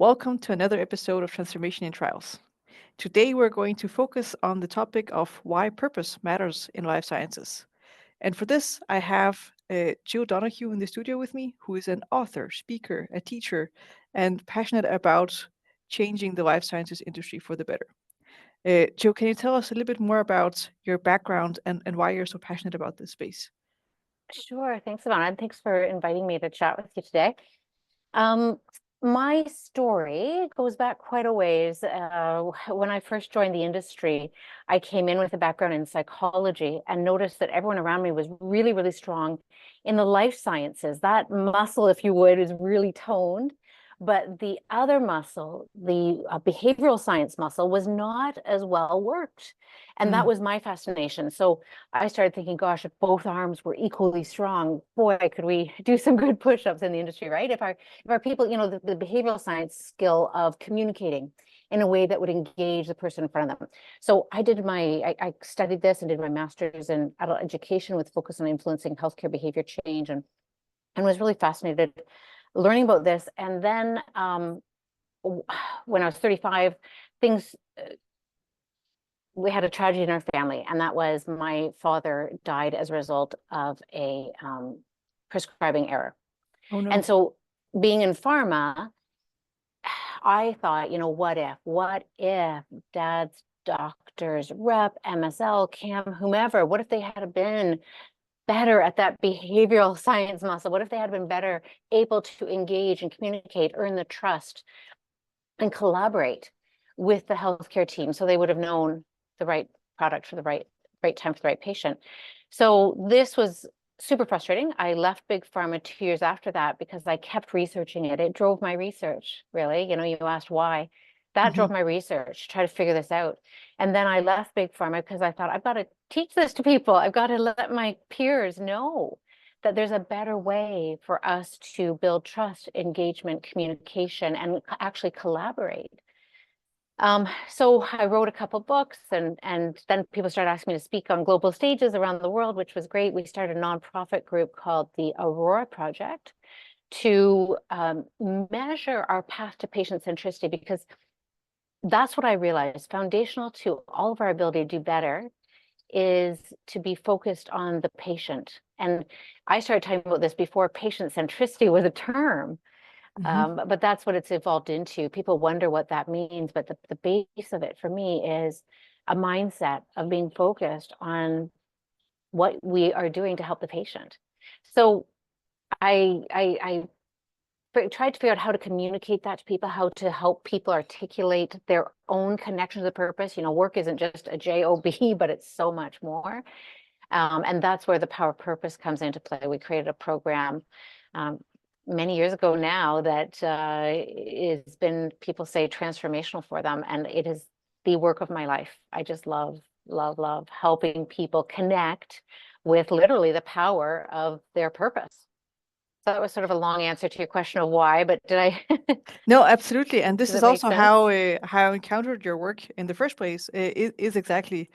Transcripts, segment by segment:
Welcome to another episode of Transformation in Trials. Today we're going to focus on the topic of why purpose matters in life sciences. And for this, I have Jill Donahue in the studio with me, who is an author, speaker, a teacher, and passionate about changing the life sciences industry for the better. Jill, can you tell us a little bit more about your background and why you're so passionate about this space? Sure. Thanks, Ivana, and thanks for inviting me to chat with you today. Um, my story goes back quite a ways. When I first joined the industry, I came in with a background in psychology and noticed that everyone around me was really, really strong in the life sciences. That muscle, if you would, is really toned. But the other muscle, the behavioral science muscle, was not as well worked. And that Mm, was my fascination. So I started thinking, gosh, if both arms were equally strong, boy, could we do some good push-ups in the industry, right? If our people, the behavioral science skill of communicating in a way that would engage the person in front of them. So I studied this and did my master's in adult education with focus on influencing healthcare behavior change and was really fascinated learning about this. And then when I was 35, things we had a tragedy in our family, and that was my father died as a result of a prescribing error. oh And no. so being in pharma, I thought, what if dad's doctors, rep, MSL, CAM, whomever, what if they had been better at that behavioral science muscle? What if they had been better able to engage and communicate, earn the trust, and collaborate with the healthcare team so they would have known the right product for the right time for the right patient? So this was super frustrating. I left Big Pharma 2 years after that because I kept researching it. It drove my research, really. You asked why. That Mhm. drove my research, try to figure this out. And then I left Big Pharma because I thought, I've got to teach this to people. I've got to let my peers know that there's a better way for us to build trust, engagement, communication, and actually collaborate. So I wrote a couple books, and then people started asking me to speak on global stages around the world, which was great. We started a nonprofit group called the Aurora Project to measure our path to patient centricity, because that's what I realized. Foundational to all of our ability to do better is to be focused on the patient. And I started talking about this before patient centricity was a term. Mhm. But that's what it's evolved into. People wonder what that means, but the base of it for me is a mindset of being focused on what we are doing to help the patient. So I tried to figure out how to communicate that to people, how to help people articulate their own connection to the purpose. Work isn't just a job, but it's so much more. And that's where the power of purpose comes into play. We created a program um, many years ago now that has been, people say, transformational for them. And it is the work of my life. I just love, love, love helping people connect with literally the power of their purpose. So that was sort of a long answer to your question of why, but did I, No, absolutely. And this does is it make also sense? how I encountered your work in the first place. It is exactly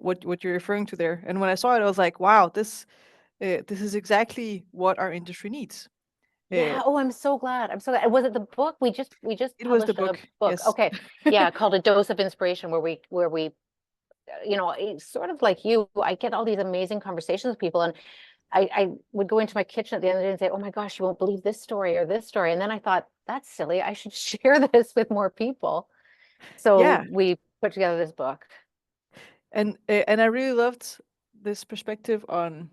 what you're referring to there. And when I saw it, I was like, wow, this is exactly what our industry needs. Uh, Yeah. Oh, I'm so glad. I'm so glad. Was it the book? We just it was the published a book, book. yes. Okay. Yeah, called A Dose of Inspiration, where we it's sort of like you. I get all these amazing conversations with people, and I would go into my kitchen at the end of the day and say, "Oh my gosh, you won't believe this story or this story." And then I thought, that's silly. I should share this with more people. So Yeah, we put together this book. and I really loved this perspective on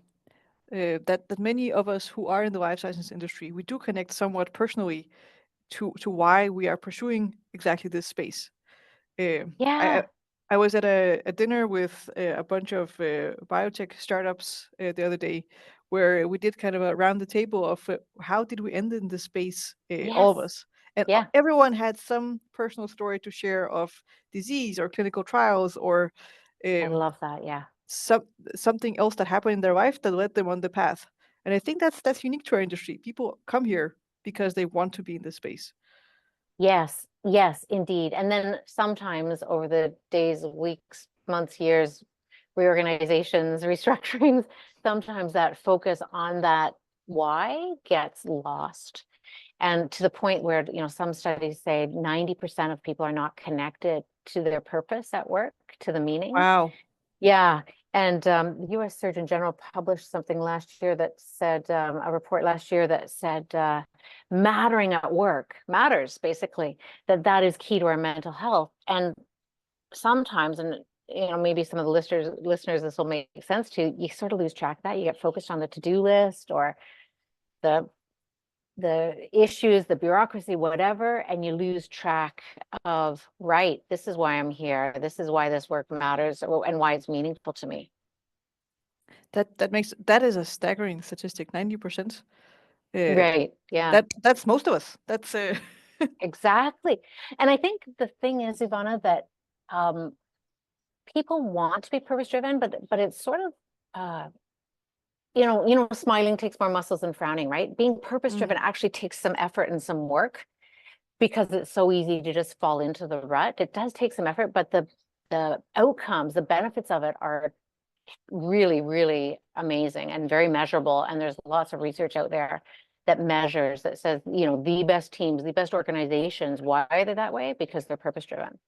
that many of us who are in the life sciences industry, we do connect somewhat personally to why we are pursuing exactly this space. Uh, I I Yeah. I was at a dinner with a bunch of biotech startups the other day, where we did kind of a round the table of how did we end in this space, all of Yes. us, and Yeah. everyone had some personal story to share of disease or clinical trials or I um, love that. Yeah. some something else that happened in their life that led them on the path. And I think that's unique to our industry. People come here because they want to be in this space. Yes, yes, indeed. And then sometimes over the days, weeks, months, years, reorganizations, restructurings, sometimes that focus on that why gets lost. And to the point where, some studies say 90% of people are not connected to their purpose at work, to the meaning. Wow. Yeah. And the US Surgeon General published something last year that said, a report last year that said, mattering at work matters, basically, that is key to our mental health. And sometimes, and maybe some of the listeners, this will make sense to, you sort of lose track of that. You get focused on the to-do list or the issues, the bureaucracy, whatever, and you lose track of, right, this is why I'm here. This is why this work matters and why it's meaningful to me. That is a staggering statistic, 90%. Right. Yeah, That's most of us. That's exactly. And I think the thing is, Ivana, that people want to be purpose driven, but it's sort of smiling takes more muscles than frowning, right? Being purpose driven actually takes some effort and some work, because it's so easy to just fall into the rut. It does take some effort, but the outcomes, the benefits of it are really, really amazing and very measurable. And there's lots of research out there that measures, that says, the best teams, the best organizations, why are they that way? Because they're purpose driven.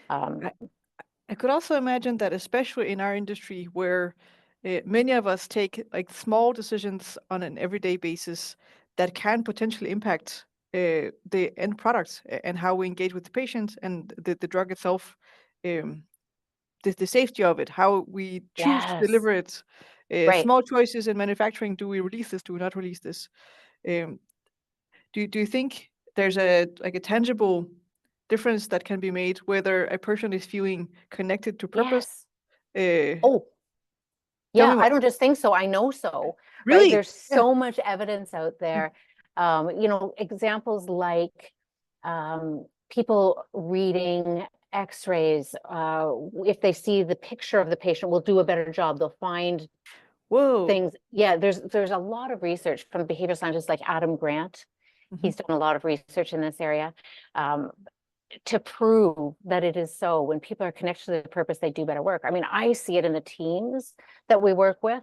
I could also imagine that, especially in our industry, where many of us take like small decisions on an everyday basis that can potentially impact the end product and how we engage with the patient and the drug itself, um, the safety of it, how we choose to Yes. deliver it, Right. small choices in manufacturing. Do we release this? Do we not release this? Um, do you think there's a tangible difference that can be made whether a person is feeling connected to purpose? Yes. Uh, Oh, Tell yeah. me more. I don't just think so. I know so, right? Really? There's Yeah. so much evidence out there. Examples like people reading X-rays, if they see the picture of the patient, will do a better job. They'll find Whoa. things. Yeah, there's a lot of research from behavioral scientists like Adam Grant. Mhm. He's done a lot of research in this area to prove that it is so. When people are connected to their purpose, they do better work. I mean, I see it in the teams that we work with.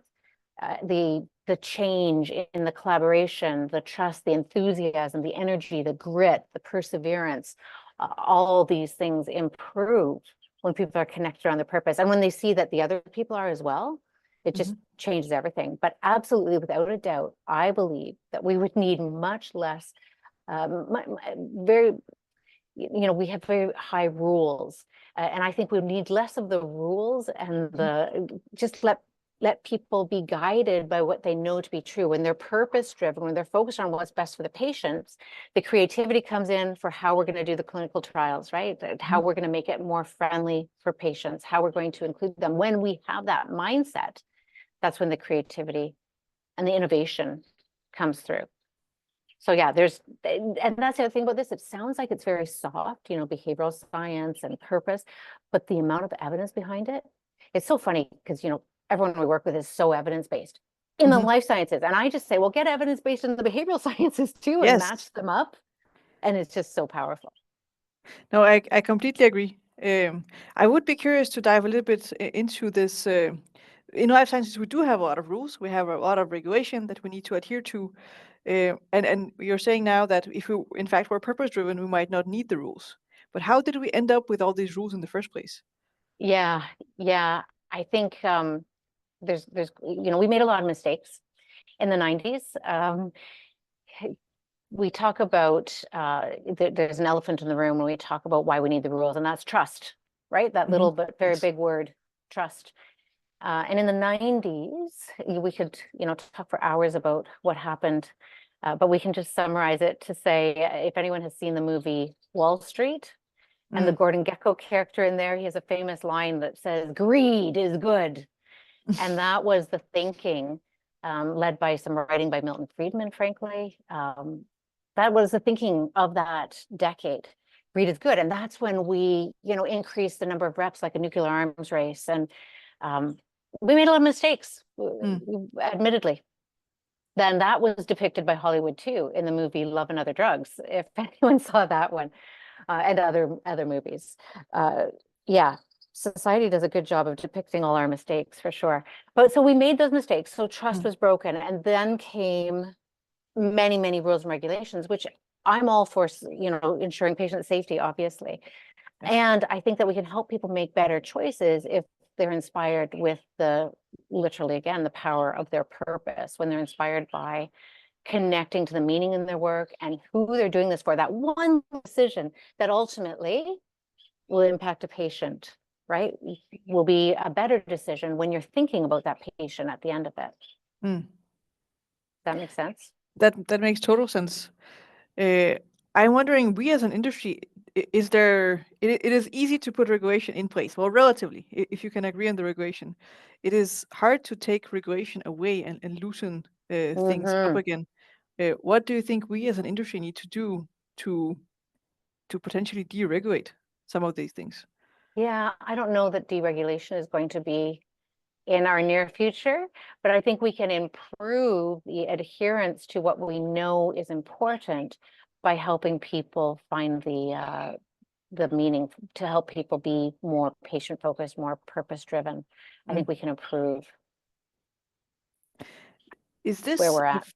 The change in the collaboration, the trust, the enthusiasm, the energy, the grit, the perseverance, all these things improve when people are connected around their purpose. And when they see that the other people are as well, it just changes everything. But absolutely, without a doubt, I believe that we would need much less, very, we have very high rules. And I think we need less of the rules and just let people be guided by what they know to be true. When they're purpose driven, when they're focused on what's best for the patients, the creativity comes in for how we're going to do the clinical trials, right? How we're going to make it more friendly for patients, how we're going to include them. When we have that mindset, that's when the creativity and the innovation comes through. So yeah, and that's the other thing about this. It sounds like it's very soft, behavioral science and purpose, but the amount of evidence behind it, it's so funny because, everyone we work with is so evidence-based in the life sciences. And I just say, well, get evidence-based in the behavioral sciences too, and Yes. match them up. And it's just so powerful. No, I completely agree. I would be curious to dive a little bit into this. In life sciences, we do have a lot of rules. We have a lot of regulation that we need to adhere to. And you're saying now that if we, in fact, were purpose-driven, we might not need the rules. But how did we end up with all these rules in the first place? Yeah, I think there's we made a lot of mistakes in the 90s. We talk about there's an elephant in the room when we talk about why we need the rules, and that's trust, right? That little but very Yes. big word, trust. And in the 90s, we could talk for hours about what happened, but we can just summarize it to say, if anyone has seen the movie Wall Street, and the Gordon Gekko character in there, he has a famous line that says, "Greed is good." And that was the thinking, led by some writing by Milton Friedman, frankly. That was the thinking of that decade. Greed is good. And that's when we, increased the number of reps like a nuclear arms race. And we made a lot of mistakes, admittedly. Then that was depicted by Hollywood too in the movie Love and Other Drugs, if anyone saw that one, and other movies. Yeah, society does a good job of depicting all our mistakes for sure. But so we made those mistakes. So trust was broken. And then came many, many rules and regulations, which I'm all for, ensuring patient safety, obviously. Yes. And I think that we can help people make better choices if they're inspired with literally, again, the power of their purpose, when they're inspired by connecting to the meaning in their work and who they're doing this for, that one decision that ultimately will impact a patient, right? Will be a better decision when you're thinking about that patient at the end of it. Mm. Does that make sense? That makes total sense. I'm wondering, we as an industry, is there, it is easy to put regulation in place. Well, relatively, if you can agree on the regulation. It is hard to take regulation away and loosen things up again. What do you think we as an industry need to do to potentially deregulate some of these things? Yeah, I don't know that deregulation is going to be in our near future, but I think we can improve the adherence to what we know is important by helping people find the meaning, to help people be more patient focused, more purpose driven. I think we can improve Is where this we're at.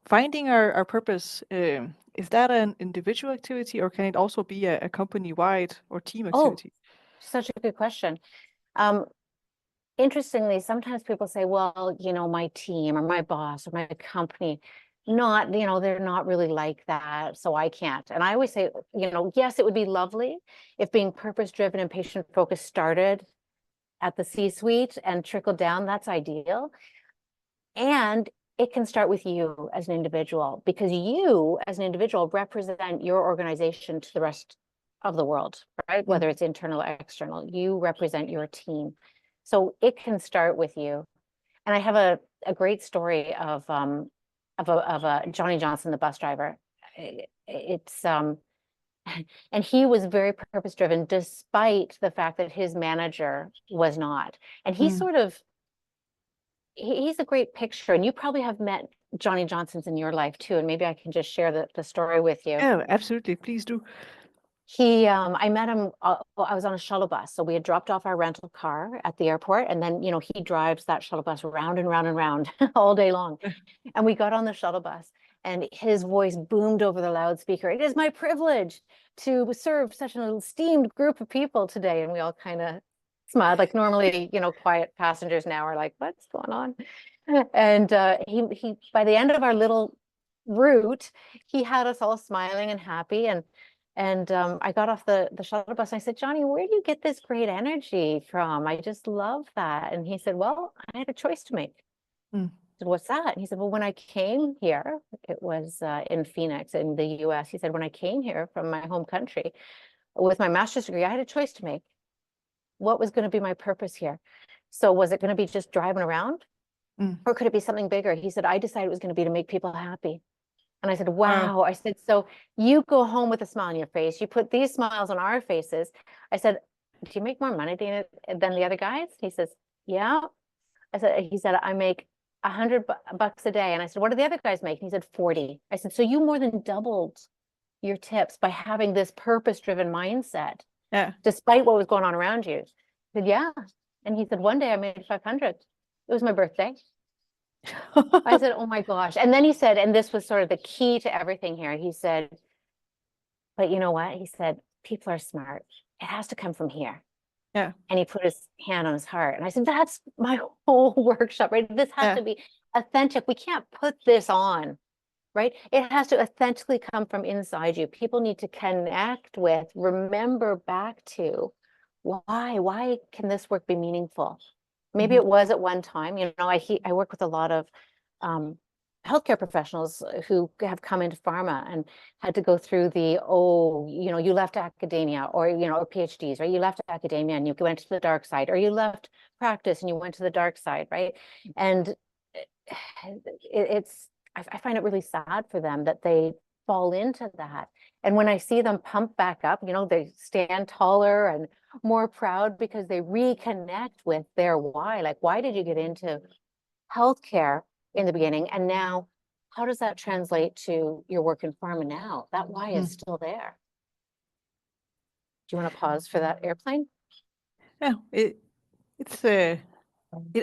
finding our purpose? Is that an individual activity, or can it also be a company-wide or team Oh, activity? such a good question. Um, Interestingly, sometimes people say, well, my team or my boss or my company, they're not really like that, so I can't. And I always say, yes, it would be lovely if being purpose-driven and patient-focused started at the C-suite and trickled down. That's ideal. And it can start with you as an individual, because you as an individual represent your organization to the rest of the world, right? Whether it's internal or external, you represent your team. So it can start with you. And I have a great story of a Johnny Johnson, the bus driver. It's and he was very purpose driven, despite the fact that his manager was not. And he Mm. sort of he's a great picture, and you probably have met Johnny Johnsons in your life too. And maybe I can just share the story with you. Yeah, absolutely. Please do. I met him, I was on a shuttle bus. So we had dropped off our rental car at the airport, and then, he drives that shuttle bus round and round and round all day long. And we got on the shuttle bus, and his voice boomed over the loudspeaker. It is my privilege to serve such an esteemed group of people today. And we all kind of smiled. Like normally, quiet passengers now are like, what's going on? And he by the end of our little route, he had us all smiling and happy. And I got off the shuttle bus and I said, Johnny, where do you get this great energy from? I just love that. And he said, well, I had a choice to make. Mm. I said, what's that? And he said, well, when I came here, it was in Phoenix in the US. He said, when I came here from my home country with my master's degree, I had a choice to make. What was going to be my purpose here? So was it going to be just driving around? Mm. Or could it be something bigger? He said, I decided it was going to be to make people happy. And I said, Wow. wow. I said, so you go home with a smile on your face. You put these smiles on our faces. I said, do you make more money than the other guys? He says, yeah. He said, I make $100 a day. And I said, what do the other guys make? And he said, 40. I said, so you more than doubled your tips by having this purpose-driven mindset, Yeah. despite what was going on around you. I said, yeah. And he said, one day I made 500. It was my birthday. I said, oh my gosh. And then he said, and this was sort of the key to everything here. He said, but you know what? He said, people are smart. It has to come from here. Yeah. And he put his hand on his heart. And I said, that's my whole workshop, right? This has Yeah. to be authentic. We can't put this on, right? It has to authentically come from inside you. People need to connect with, remember back to why can this work be meaningful? Maybe Mhm. it was at one time. I work with a lot of healthcare professionals who have come into pharma and had to go through you left academia, or or PhDs, or you left academia and you went to the dark side, or you left practice and you went to the dark side, right? And I find it really sad for them that they fall into that. And when I see them pump back up, they stand taller and more proud because they reconnect with their why. Like, why did you get into healthcare in the beginning? And now, how does that translate to your work in pharma now? That why is Mm. still there. Do you want to pause for that airplane? Yeah. It's it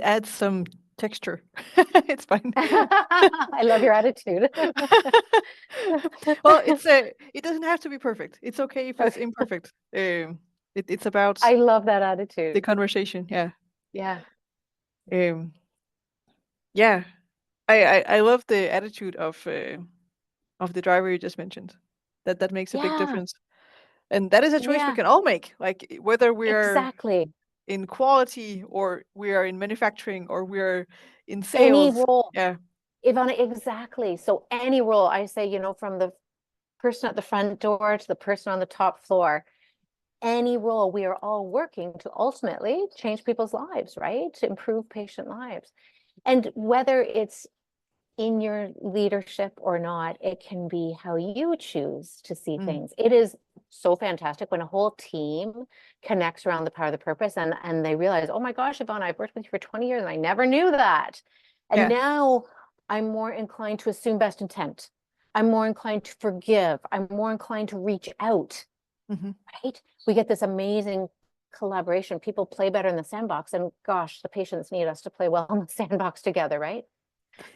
adds some texture. It's fine. I love your attitude. Well, it doesn't have to be perfect. It's okay if it's Okay. imperfect. It's about I love that the attitude. conversation. Yeah. Yeah. Um, yeah. I love the attitude of the driver you just mentioned. That makes a big Yeah. difference. And that is a choice we Yeah. can all make. Like whether we are Exactly. in quality or we are in manufacturing or we are in Any sales. role, Yeah. Ivana, exactly. So any role, I say, from the person at the front door to the person on the top floor, any role, we are all working to ultimately change people's lives, right? To improve patient lives. And whether it's in your leadership or not, it can be how you choose to see Mm. things. It is so fantastic when a whole team connects around the power of the purpose and they realize, oh my gosh, Ivana, I've worked with you for 20 years and I never knew that. And Yeah. now I'm more inclined to assume best intent. I'm more inclined to forgive. I'm more inclined to reach out, Hmm. right? We get this amazing collaboration. People play better in the sandbox, and gosh, the patients need us to play well in the sandbox together, right?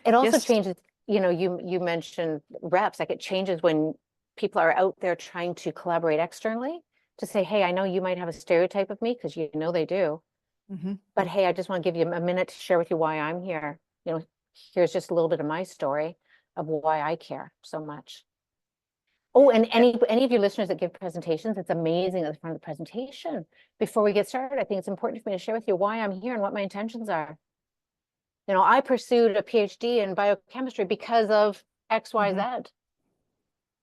It also Yes. changes, you mentioned reps, like it changes when people are out there trying to collaborate externally to say, hey, I know you might have a stereotype of me, because they do, Hmm. but hey, I just want to give you a minute to share with you why I'm here. Here's just a little bit of my story of why I care so much. Oh, and Yeah. any of your listeners that give presentations, it's amazing at the front of the presentation. Before we get started, I think it's important for me to share with you why I'm here and what my intentions are. I pursued a PhD in biochemistry because of Hmm. XYZ.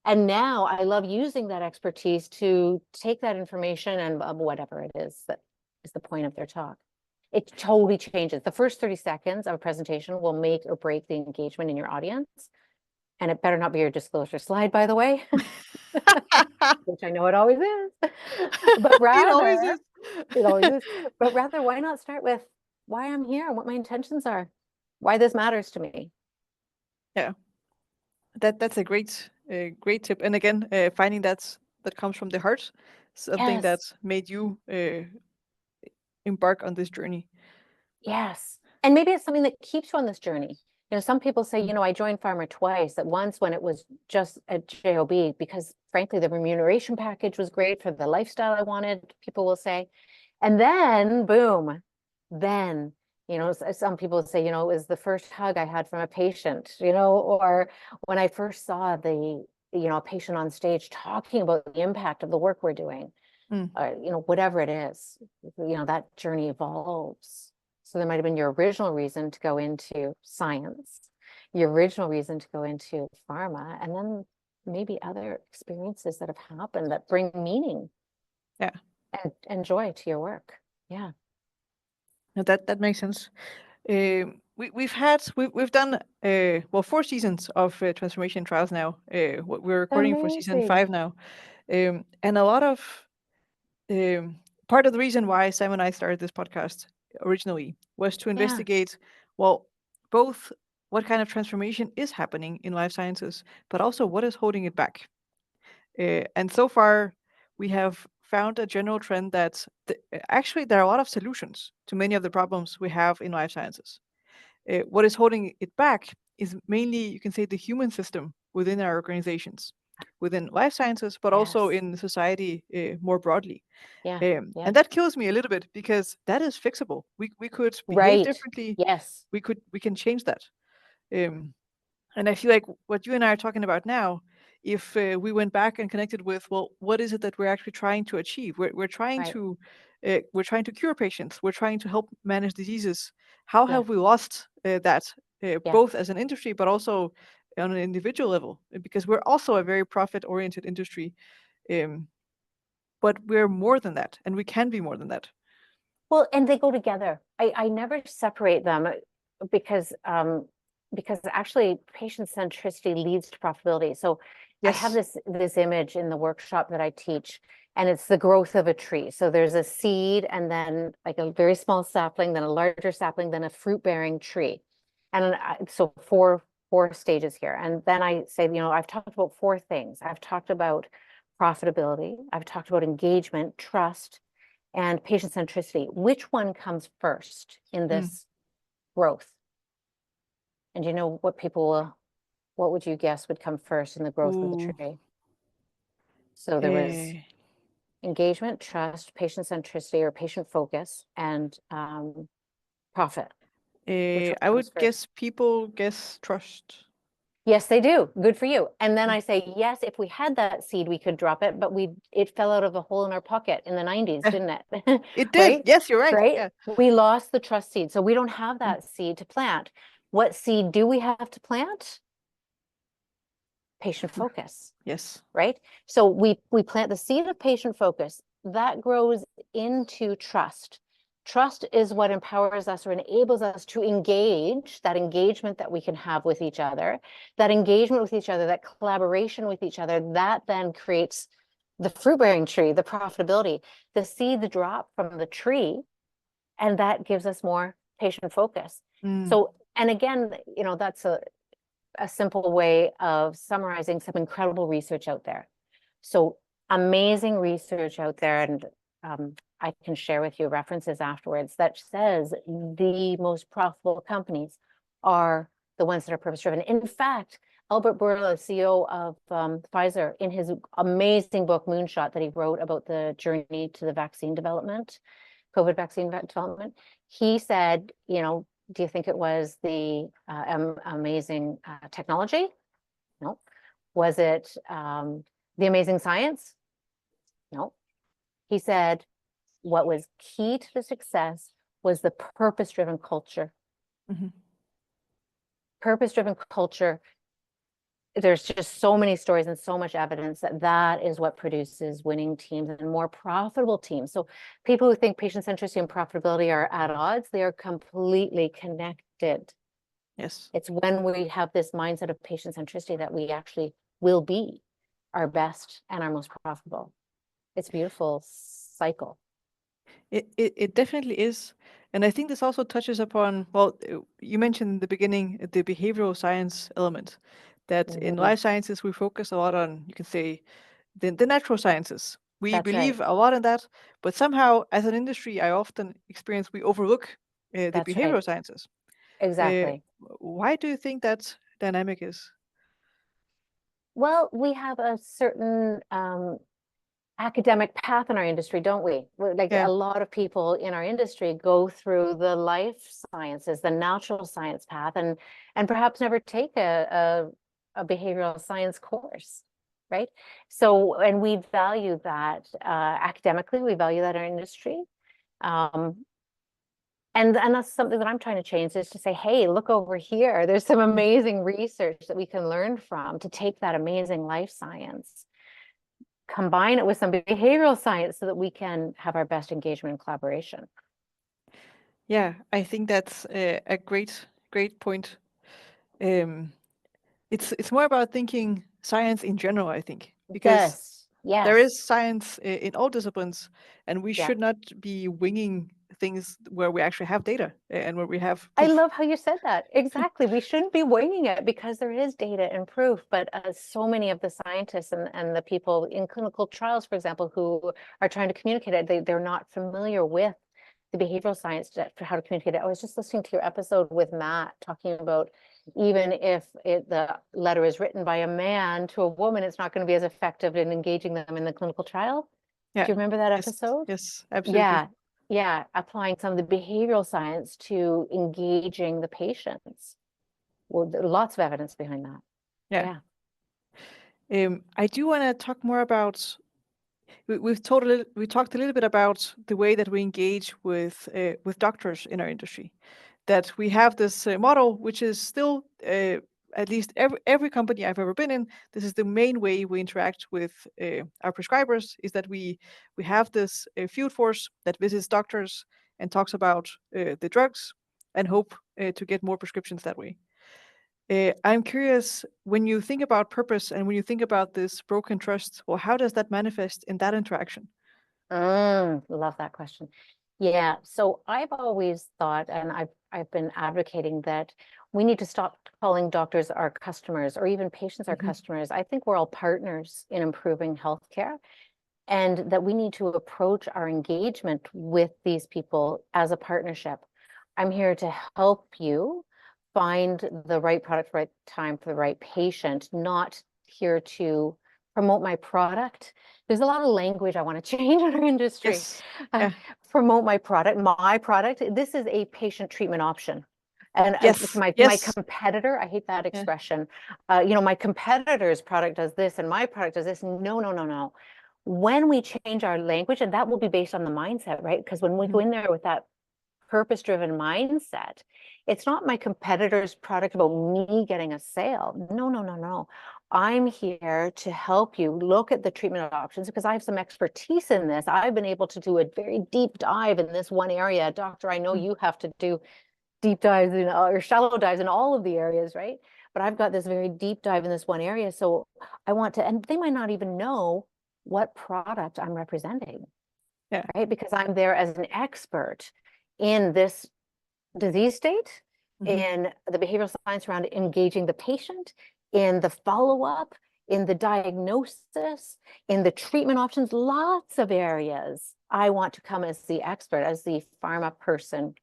And now I love using that expertise to take that information and whatever it is that is the point of their talk. It totally changes. The first 30 seconds of a presentation will make or break the engagement in your audience. And it better not be your disclosure slide, by the way, which I know it always is. But It always rather, is. it always is. But rather, why not start with why I'm here and what my intentions are, why this matters to me. Yeah. That's a great tip. And again, finding that comes from the heart, something that Yes. made you embark on this journey. Yes. And maybe it's something that keeps you on this journey. Some people say, Mm. I joined Pharma twice. At once when it was just a JOB, because frankly, the remuneration package was great for the lifestyle I wanted, people will say. And then, boom, then, some people say, it was the first hug I had from a patient, or when I first saw a patient on stage talking about the impact of the work we're doing, Mm. whatever it is, that journey evolves. So there might have been your original reason to go into science, your original reason to go into pharma, and then maybe other experiences that have happened that bring meaning Yeah. and joy to your work. Yeah. No, that makes sense. We've done 4 seasons of transformation trials now. We're recording for season Amazing. 5 now, and a lot of part of the reason why Sam and I started this podcast originally was to Yeah. investigate, well, both what kind of transformation is happening in life sciences, but also what is holding it back. And so far, we have found a general trend that actually there are a lot of solutions to many of the problems we have in life sciences. What is holding it back is mainly, you can say, the human system within our organizations, within life sciences, but also Yes. in society more broadly. Yeah. Yeah. And that kills me a little bit because that is fixable. We could behave Right. differently. Yes. We can change that. Um, and I feel like what you and I are talking about now, if we went back and connected with, well, what is it that we're actually trying to achieve? Right. We're trying to cure patients. We're trying to help manage diseases. How Yeah. have we lost that, Yeah. both as an industry, but also on an individual level? Because we're also a very profit-oriented industry, um, but we're more than that, and we can be more than that. Well, and they go together. I never separate them because actually patient centricity leads to profitability. So I have Yes. this image in the workshop that I teach, and it's the growth of a tree. So there's a seed, and then like a very small sapling, then a larger sapling, then a fruit-bearing tree. And so four stages here. And then I say, I've talked about 4 things. I've talked about profitability, I've talked about engagement, trust, and patient centricity. Which one comes first in Mm. this growth? And you know what people will, what would you guess would come first in the growth of the Ooh. tree? So there was Uh, engagement, trust, patient centricity or patient focus, and profit. Which one I comes would first? guess people guess trust. Yes, they do. Good for you. And then I say, yes, if we had that seed, we could drop it, but it fell out of a hole in our pocket in the 90s, Yeah, didn't it? it did. Right? Yes, you're right. Right? Yeah. We lost the trust seed. So we don't have Mm. that seed to plant. What seed do we have to plant? Patient focus, Yes. right? So we plant the seed of patient focus that grows into trust. Trust is what empowers us or enables us to engage, that engagement that we can have with each other, that engagement with each other, that collaboration with each other, that then creates the fruit-bearing tree, the profitability. The seeds drop from the tree, and that gives us more patient focus. Mm. So, and again, you know, that's a simple way of summarizing some incredible research out there. So amazing research out there, and I can share with you references afterwards that says the most profitable companies are the ones that are purpose-driven. In fact, Albert Bourla, the CEO of Pfizer, in his amazing book Moonshot that he wrote about the journey to the vaccine development, COVID vaccine development, he said, you know, do you think it was the amazing technology? No. Was it the amazing science? No. He said what was key to the success was the purpose-driven culture. Mhm. Purpose-driven culture, there's just so many stories and so much evidence that that is what produces winning teams and more profitable teams. So people who think patient centricity and profitability are at odds, they are completely connected. Yes. It's when we have this mindset of patient centricity that we actually will be our best and our most profitable. It's a beautiful cycle. It definitely is. And I think this also touches upon, well, you mentioned in the beginning the behavioral science element, that in Mhm. life sciences we focus a lot on, you can say, the natural sciences. We That's right. believe a lot in that, but somehow as an industry, I often experience we overlook the That's right. behavioral sciences. Uh, Exactly. why do you think that dynamic is? Well, we have a certain academic path in our industry, don't we? Like Yeah. a lot of people in our industry go through the life sciences, the natural science path, and perhaps never take a behavioral science course, right? So, and we value that academically, we value that in our industry. Um, and that's something that I'm trying to change is to say, hey, look over here. There's some Mm. amazing research that we can learn from to take that amazing life science, combine it with some behavioral science so that we can have our best engagement and collaboration. Yeah, I think that's a great point. Um, it's more about thinking science in general, I think, because Yes, there yes, is science in all disciplines, and we yeah. should not be winging things where we actually have data and where we have I proof. love how you said that. Exactly. We shouldn't be winging it because there is data and proof, but so many of the scientists and the people in clinical trials, for example, who are trying to communicate it, they're not familiar with the behavioral science for how to communicate it. I was just listening to your episode with Matt talking about even if the letter is written by a man to a woman, it's not going to be as effective in engaging them in the clinical trial. Yeah. Do you remember that Yes. episode? Yes. Absolutely. Yeah, yeah, applying some of the behavioral science to engaging the patients. Well, there are lots of evidence behind that. Yeah. Yeah. I do want to talk more about. We talked a little bit about the way that we engage with doctors in our industry. That we have this model, which is still, at least every company I've ever been in, this is the main way we interact with our prescribers, is that we have this field force that visits doctors and talks about the drugs and hope to get more prescriptions that way. I'm curious, when you think about purpose and when you think about this broken trust, well, how does that manifest in that interaction? Love that question. Yeah, so I've always thought, and I've been advocating that we need to stop calling doctors our customers or even patients our Hmm. customers. I think we're all partners in improving healthcare, and that we need to approach our engagement with these people as a partnership. I'm here to help you find the right product, right time for the right patient, not here to promote my product. There's a lot of language I want to change in our industry. Yes. Uh, Yeah. promote my product, my product. This is a patient treatment option. And to Yes. my Yes. competitor, I hate that Yeah. expression. My competitor's product does this and my product does this. No, no, no, no. When we change our language, and that will be based on the mindset, right? Because when we go Mhm. in there with that purpose-driven mindset, it's not my competitor's product about me getting a sale. No, no, no, no. I'm here to help you look at the treatment options because I have some expertise in this. I've been able to do a very deep dive in this one area. Doctor, I know Mm. you have to do deep dives in or shallow dives in all of the areas, right? But I've got this very deep dive in this one area. So I want to, and they might not even know what product I'm representing, Yeah. right? Because I'm there as an expert in this disease state, Mhm. in the behavioral science around engaging the patient, in the follow-up, in the diagnosis, in the treatment options, lots of areas. I want to come as the expert, as the pharma person Mm.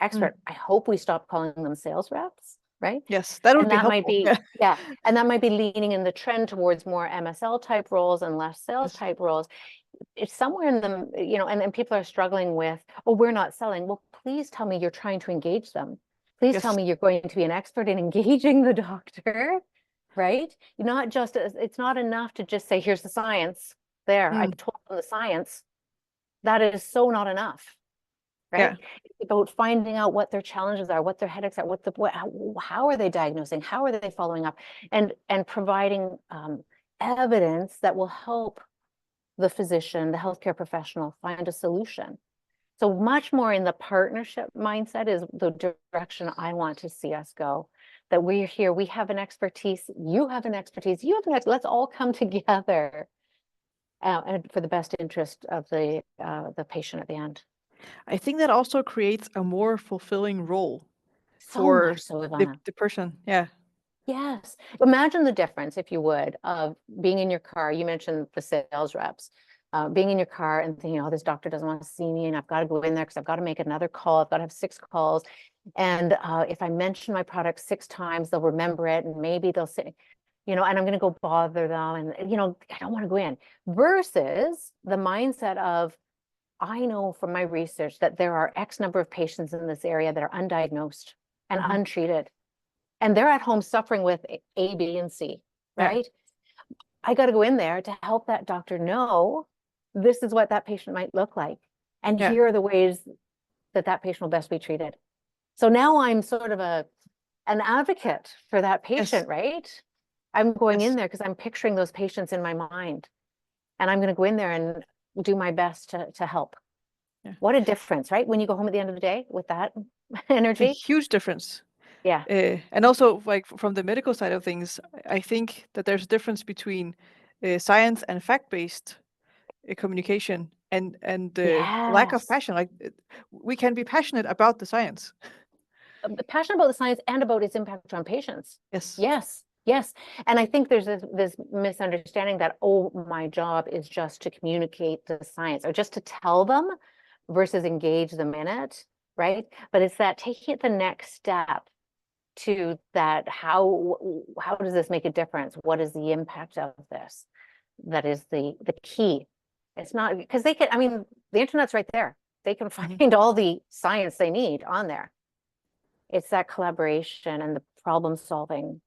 expert. I hope we stop calling them sales reps, right? Yes, that would And be that might helpful. be, Yeah. yeah, and that might be leaning in the trend towards more MSL type roles and less sales Yes. type roles. It's somewhere in the, and people are struggling with, oh, we're not selling. Well, please tell me you're trying to engage them. Please tell Yes. me you're going to be an expert in engaging the doctor, right? Not just, it's not enough to just say, here's the science. There, I Mm. told them the science. That is so not enough, Yeah. right? It's about finding out what their challenges are, what their headaches are, how are they diagnosing, how are they following up, and providing evidence that will help the physician, the healthcare professional find a solution. So much more in the partnership mindset is the direction I want to see us go. That we're here, we have an expertise, you have an expertise, you have an expertise, let's all come together and for the best interest of the patient at the end. I think that also creates a more fulfilling role So for much so, the Ivana. the person. Yeah. Yes. Imagine the difference, if you would, of being in your car. You mentioned the sales reps, being in your car and thinking, oh, this doctor doesn't want to see me, and I've got to go in there because I've got to make another call. I've got to have 6 calls. And if I mention my product 6 times, they'll remember it, and maybe they'll say, and I'm going to go bother them. And, I don't want to go in. Versus the mindset of, I know from my research that there are X number of patients in this area that are undiagnosed and Mhm. untreated and they're at home suffering with A, B, and C, Yeah. right? I got to go in there to help that doctor know this is what that patient might look like. And Yeah. here are the ways that that patient will best be treated. So now I'm sort of an advocate for that Yes. patient, right? I'm going in Yes. there because I'm picturing those patients in my mind. And I'm going to go in there and do my best to help. Yeah. What a difference, right? When you go home at the end of the day with that A energy. huge difference. Yeah. And also, like from the medical side of things, I think that there's a difference between science and fact-based communication and lack of Yes. passion. Like we can be passionate about the science. Passionate about the science and about its impact on patients. Yes. Yes, yes. And I think there's this misunderstanding that, oh, my job is just to communicate the science or just to tell them versus engage them in it, right? But it's that taking it the next step to that, how does this make a difference? What is the impact of this? That is the key. It's not because they can, I mean, the internet's right there. They can Mhm. find all the science they need on there. It's that collaboration and the problem solving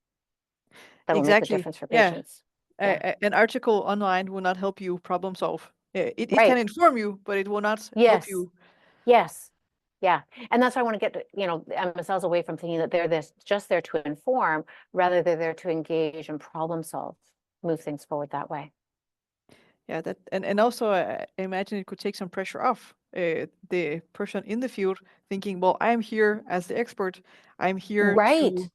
that will make the Exactly. difference for Yeah. patients. Yeah. An article online will not help you problem solve. It can Right. inform you, but it will not help Yes. you. Yes. Yeah. And that's why I want to get, MSLs away from thinking that they're this just there to inform, rather they're there to engage and problem solve, move things forward that way. Yeah, that and also I imagine it could take some pressure off the person in the field thinking, well, I'm here as the expert. I'm here Right.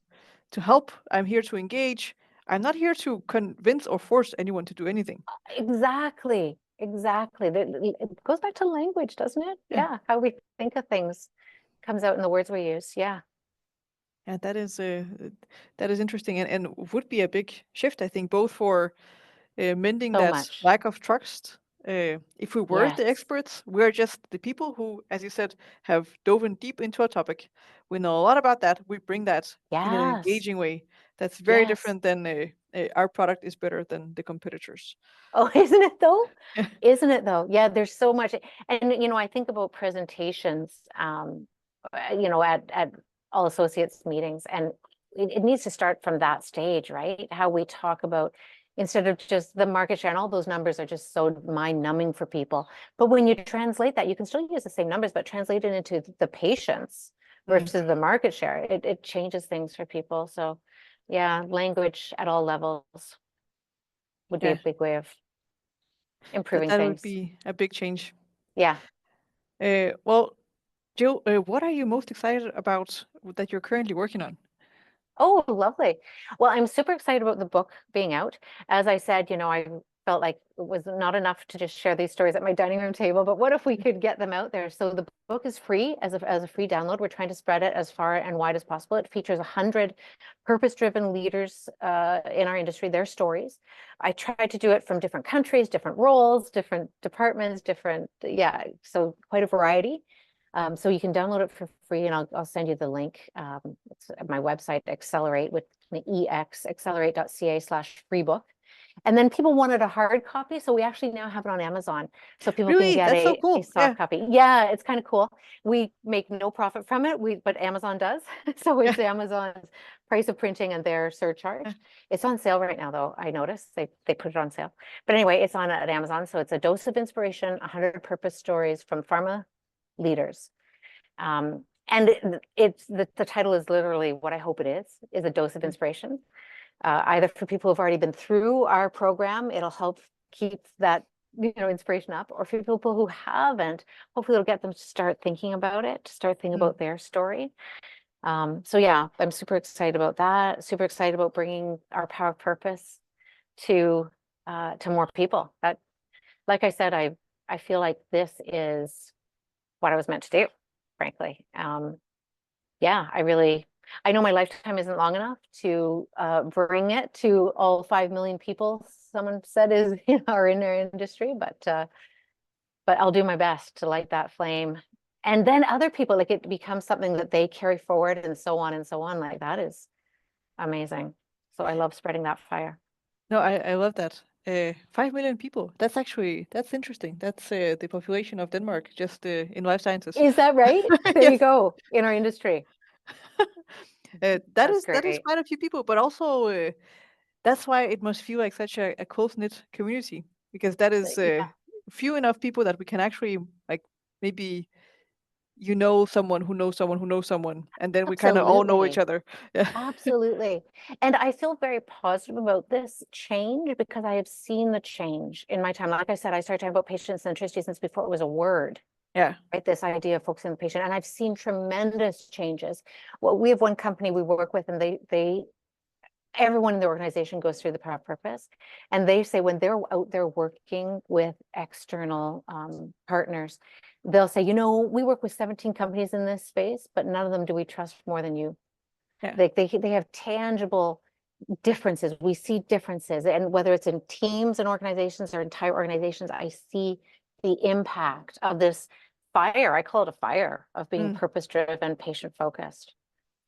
to help. I'm here to engage. I'm not here to convince or force anyone to do anything. Exactly. Exactly. It goes back to language, doesn't it? Yeah, Yeah. How we think of things comes out in the words we use. Yeah. and that is interesting and would be a big shift, I think, both for mending So that much. lack of trust If we were the Yes. experts, we're just the people who, as you said, have dove in deep into a topic. We know a lot about that. We bring that in an Yes. engaging way. That's very Yes. different than our product is better than the competitors. Oh, isn't it though? Isn't it though? Yeah, there's so much. And I think about presentations, at all associates meetings, and it needs to start from that stage, right? How we talk about, instead of just the market share, and all those numbers are just so mind-numbing for people. But when you translate that, you can still use the same numbers, but translate it into the patients Mm, versus the market share. It changes things for people. So yeah, language at all levels would be a yeah, big way of that improving that would things. be a big change. Yeah. Well, Jill, what are you most excited about that you're currently working on? Oh, lovely. Well, I'm super excited about the book being out. As I said, I felt like it was not enough to just share these stories at my dining room table, but what if we could get them out there? So the book is free as a free download. We're trying to spread it as far and wide as possible. It features 100 purpose-driven leaders in our industry, their stories. I tried to do it from different countries, different roles, different departments, yeah, so quite a variety. So you can download it for free, and I'll send you the link. It's at my website, Accelerate, with the EX, accelerate.ca/free book. And then people wanted a hard copy, so we actually now have it on Amazon, so people can Really, get that's so a cool. Yeah, soft copy. Yeah, it's kind of cool. We make no profit from it, but Amazon does. So yeah, it's Amazon's price of printing and their yeah. surcharge. It's on sale right now, though. I noticed they put it on sale. But anyway, it's on at Amazon. So it's a dose of inspiration, 100 purpose stories from pharma leaders. And it's the title is literally what I hope it is a dose of Mm, inspiration. Either for people who've already been through our program, it'll help keep that inspiration up, or for people who haven't, hopefully it'll get them to start thinking about it, to start thinking mm. about their story. So yeah, I'm super excited about that. Super excited about bringing our power of purpose to more people. That, like I said, I feel like this is what I was meant to do, frankly. Yeah, I know my lifetime isn't long enough to bring it to all 5 million people someone said are in their industry, but I'll do my best to light that flame. And then other people, like, it becomes something that they carry forward, and so on and so on. Like, that is amazing. So I love spreading that fire. No, I love that. 5 million people. That's interesting. That's the population of Denmark, just in life sciences. Is that right? There you Yes, go, in our industry. that That's is great. quite a few people, but also that's why it must feel like such a close knit community, because that is Yeah, few enough people that we can actually like maybe you know someone who knows someone who knows someone, and then we kind of all know each absolutely. other. Yeah, Absolutely. And I feel very positive about this change because I have seen the change in my time. Like I said, I started talking about patient centricity since before it was a word, yeah, right? This idea of focusing on the patient. And I've seen tremendous changes. Well, we have one company we work with, and everyone in the organization goes through the power of purpose. And they say when they're out there working with external partners, they'll say, we work with 17 companies in this space, but none of them do we trust more than you. yeah. Like, they have tangible differences. We see differences, and whether it's in teams and organizations or entire organizations, I see the impact of this fire. I call it a fire of being Mm. purpose-driven, patient-focused.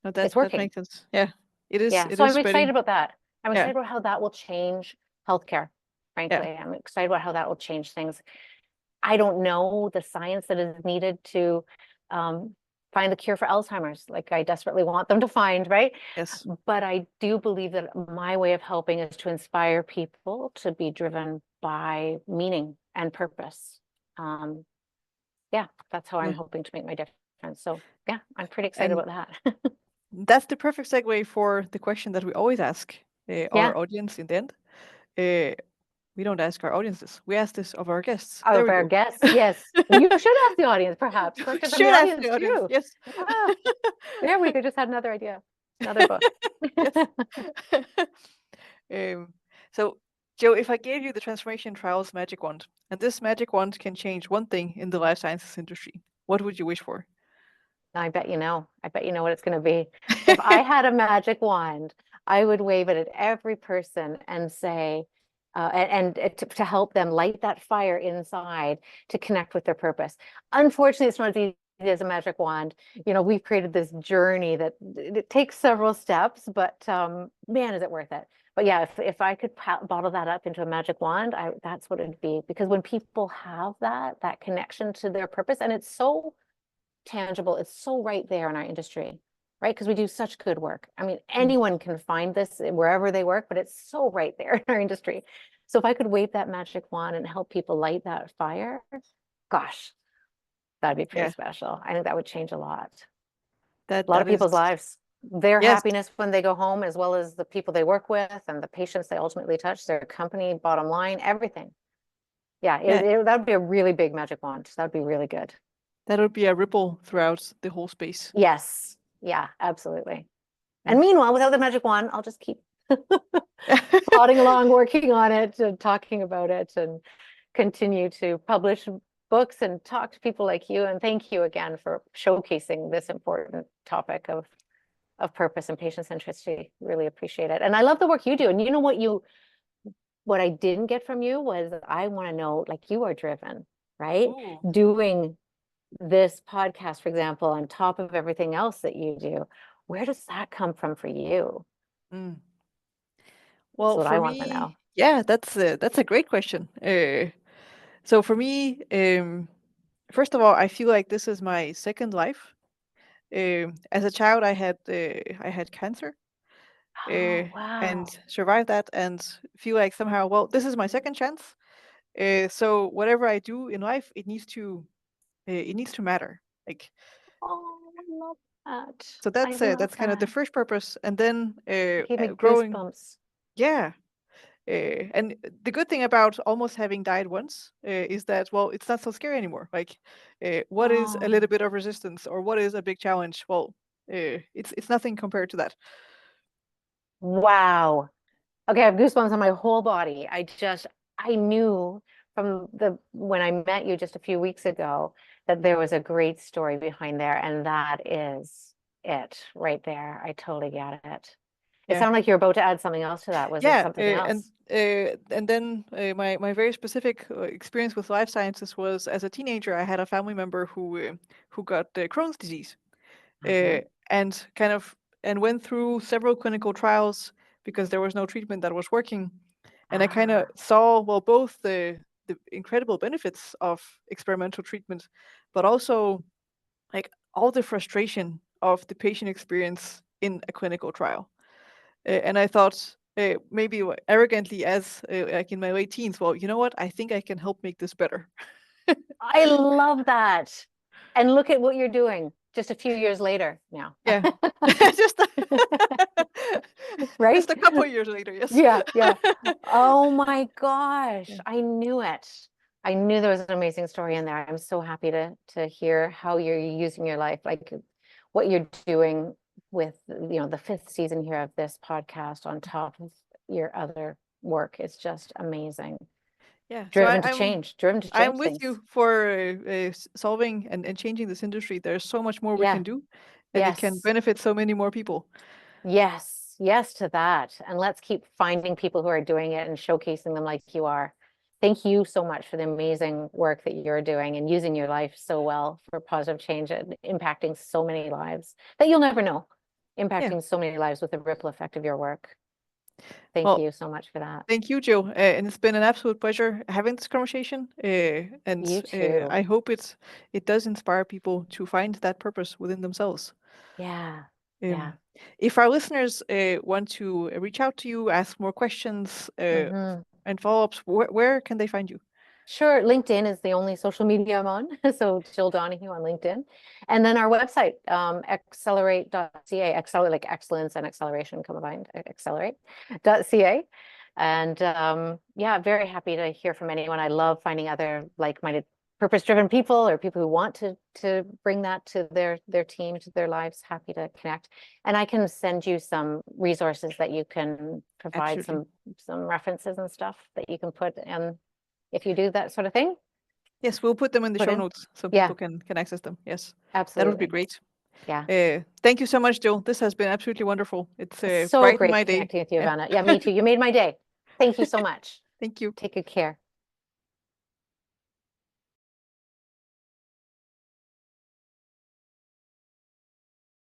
No, It's that working. makes sense. Yeah, it is. Yeah. It So is I'm excited spreading. about that. I'm Yeah, excited about how that will change healthcare, yeah. frankly. I'm excited about how that will change things. I don't know the science that is needed to um, find the cure for Alzheimer's, like I desperately want them to find, right? Yes. But I do believe that my way of helping is to inspire people to be driven by meaning and purpose. Um, yeah, that's how I'm Yeah. hoping to make my difference. So yeah, I'm pretty excited And about that. that's the perfect segue for the question that we always ask Yeah, our audience in the end. Uh, we don't ask our audiences. We ask this of our guests. There of we our go. guests, yes. You should ask the audience, perhaps. We Question from the should ask audience the audience. too. Yes. Yeah, there we go. Just had another idea, another book. Yes. um, so, Joe, if I gave you the Transformation Trials magic wand, and this magic wand can change one thing in the life sciences industry, what would you wish for? I bet you know. I bet you know what it's going to be. If I had a magic wand, I would wave it at every person and say, to help them light that fire inside to connect with their purpose. Unfortunately, it's not as easy as a magic wand. We've created this journey that it takes several steps, but man, is it worth it. But yeah, if I could bottle that up into a magic wand, that's what it'd be. Because when people have that connection to their purpose, and it's so tangible, it's so right there in our industry, right? Because we do such good work. I mean, anyone can find this wherever they work, but it's so right there in our industry. So if I could wave that magic wand and help people light that fire, gosh, that'd be pretty Yeah, special. I think that would change a lot. that A lot that of is people's lives, their yes, happiness when they go home, as well as the people they work with and the patients they ultimately touch, their company, bottom line, everything. Yeah, yeah, that would be a really big magic wand. That would be really good. that would be a ripple throughout the whole space. Yes. Yeah, absolutely. Mm. And meanwhile, without the magic wand, I'll just keep plodding along, working on it and talking about it, and continue to publish books and talk to people like you. And thank you again for showcasing this important topic of purpose and patient centricity. Really appreciate it. And I love the work you do. And you know what I didn't get from you was, I want to know, like, you are driven, right? Ooh. Doing this podcast, for example, on top of everything else that you do. Where does that come from for you? Mm. That's Well, what I for want to know. me, yeah, that's a great question. So for me, first of all, I feel like this is my second life. As a child, I had cancer, Oh, and wow. survived that, and feel like somehow, well, this is my second chance. So whatever I do in life, it needs to matter. Like, Oh, I love that. so I love that's kind of the that. first purpose, and then It gave me growing. goosebumps. Yeah. And the good thing about almost having died once is that, well, it's not so scary anymore. Like, what is a little Oh, bit of resistance, or what is a big challenge? Well, it's nothing compared to that. wow. Okay, I have goosebumps on my whole body. I knew from when I met you just a few weeks ago that there was a great story behind there, and that is it right there. I totally get it. It Yeah, sounded like you were about to add something else to that. Was there yeah, something else? and then my very specific experience with life sciences was, as a teenager, I had a family member who got Crohn's disease, uh, Uh-huh. and went through several clinical trials because there was no treatment that was working. And I kind of Ah, saw, well, both the incredible benefits of experimental treatment, but also, like, all the frustration of the patient experience in a clinical trial. And I thought, maybe arrogantly, as like in my late teens, well, you know what? I think I can help make this better. I love that. And look at what you're doing just a few years later now. Yeah, just Right? just a couple of years later, yes. Yeah, yeah. Oh my gosh, I knew it. I knew there was an amazing story in there. I'm so happy to hear how you're using your life, like what you're doing with, the fifth season here of this podcast on top of your other work. It's just amazing. Yeah, so Driven to change, driven to I'm change with things. you for solving and changing this industry. There's so much more we Yeah, can do, and it can yes. benefit so many more people. Yes, yes to that. And let's keep finding people who are doing it and showcasing them like you are. Thank you so much for the amazing work that you're doing and using your life so well for positive change and impacting so many lives that you'll never know, Yeah. impacting so many lives with the ripple effect of your work. Thank Well, you so much for that. thank you, Jill, and it's been an absolute pleasure having this conversation. And You too. I hope it does inspire people to find that purpose within themselves. Yeah, yeah. Um, if our listeners want to reach out to you, ask more questions, Hmm. and follow-ups, where can they find you? Sure. LinkedIn is the only social media I'm on. So Jill Donahue on LinkedIn. And then our website, accelerate.ca, accelerate, like excellence and acceleration combined, accelerate.ca. And yeah, very happy to hear from anyone. I love finding other like-minded purpose-driven people or people who want to bring that to their team, to their lives. Happy to connect. And I can send you some resources that you can provide Absolutely. some references and stuff that you can put in if you do that sort of thing, Yes, we'll put them in the put show in. notes so Yeah, people can access them. Yes, that would be absolutely. great. Yeah. Thank you so much, Jill. This has been absolutely wonderful. It's So brightened my great day. connecting with you, Yeah. Ivana. Yeah, me too. You made my day. Thank you so much. Thank you. Take good care.